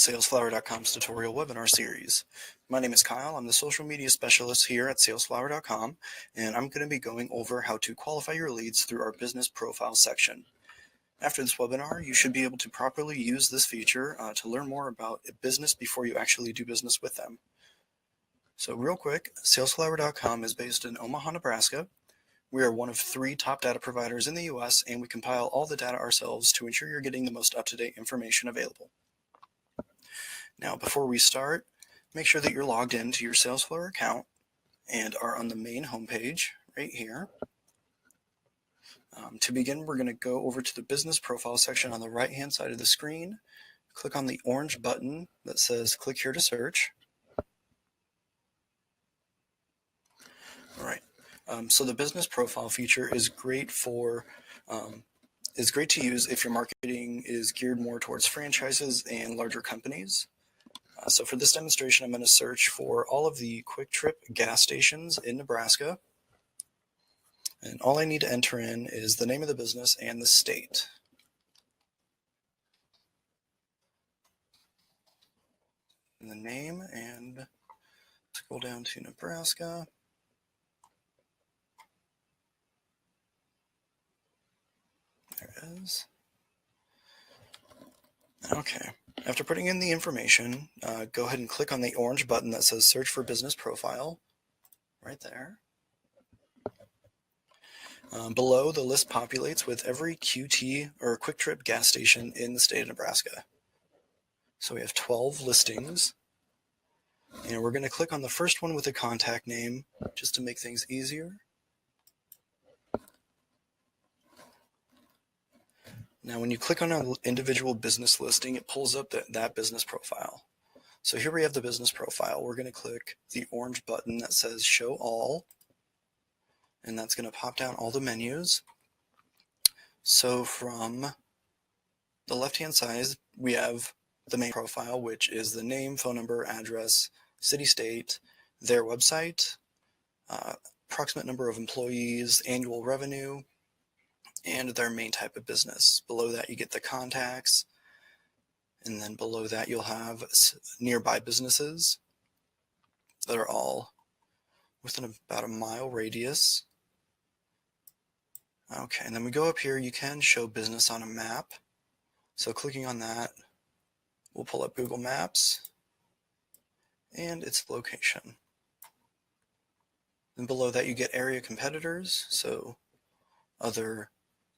SalesFlower.com's tutorial webinar series. My name is Kyle. I'm the social media specialist here at SalesFlower.com, and I'm going to be going over how to qualify your leads through our business profile section. After this webinar, you should be able to properly use this feature to learn more about a business before you actually do business with them. So real quick, SalesFlower.com is based in Omaha, Nebraska. We are one of 3 top data providers in the US, and we compile all the data ourselves to ensure you're getting the most up-to-date information available. Now, before we start, make sure that you're logged into your SalesFlower account and are on the main homepage right here. To begin, we're going to go over to the business profile section on the right-hand side of the screen. Click on the orange button that says click here to search. All right. So the business profile feature is great to use if your marketing is geared more towards franchises and larger companies. So for this demonstration, I'm going to search for all of the Quick Trip gas stations in Nebraska. And all I need to enter in is the name of the business and the state. And the name, and scroll down to Nebraska. There it is. Okay. After putting in the information, go ahead and click on the orange button that says Search for Business Profile, right there. Below, the list populates with every QT or Quick Trip gas station in the state of Nebraska. So we have 12 listings, and we're going to click on the first one with a contact name just to make things easier. Now, when you click on an individual business listing, it pulls up that business profile. So here we have the business profile. We're going to click the orange button that says Show All, and that's going to pop down all the menus. So from the left-hand side, we have the main profile, which is the name, phone number, address, city, state, their website, approximate number of employees, annual revenue, and their main type of business. Below that, you get the contacts, and then below that, you'll have nearby businesses that are all within about a mile radius. Okay, and then we go up here, you can show business on a map. So clicking on that, we'll pull up Google Maps and its location. And below that, you get area competitors, so other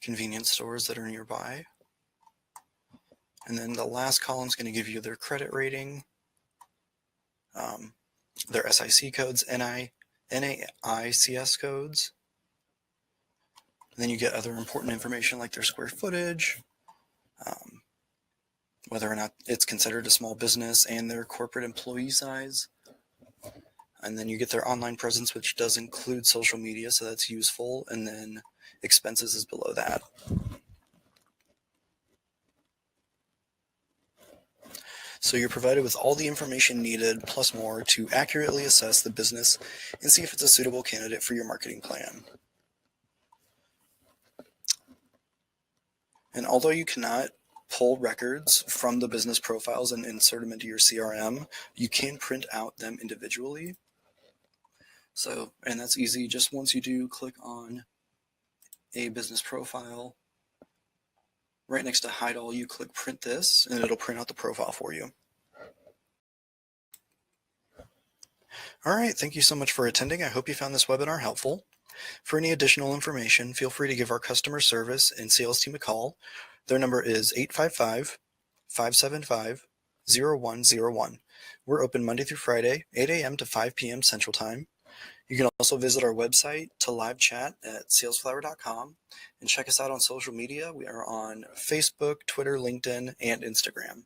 convenience stores that are nearby. And then the last column is going to give you their credit rating, their SIC codes, NAICS codes. And then you get other important information like their square footage, whether or not it's considered a small business, and their corporate employee size. And then you get their online presence, which does include social media, so that's useful. And then expenses is below that. So you're provided with all the information needed, plus more, to accurately assess the business and see if it's a suitable candidate for your marketing plan. And although you cannot pull records from the business profiles and insert them into your CRM, you can print out them individually. So, and that's easy. Just once you do click on a business profile, right next to hide all, you click print this, and it'll print out the profile for you. All right, thank you so much for attending. I hope you found this webinar helpful. For any additional information, feel free to give our customer service and sales team a call. Their number is 855-575-0101. We're open Monday through Friday, 8 a.m. to 5 p.m. Central Time. You can also visit our website to live chat at salesflower.com and check us out on social media. We are on Facebook, Twitter, LinkedIn, and Instagram.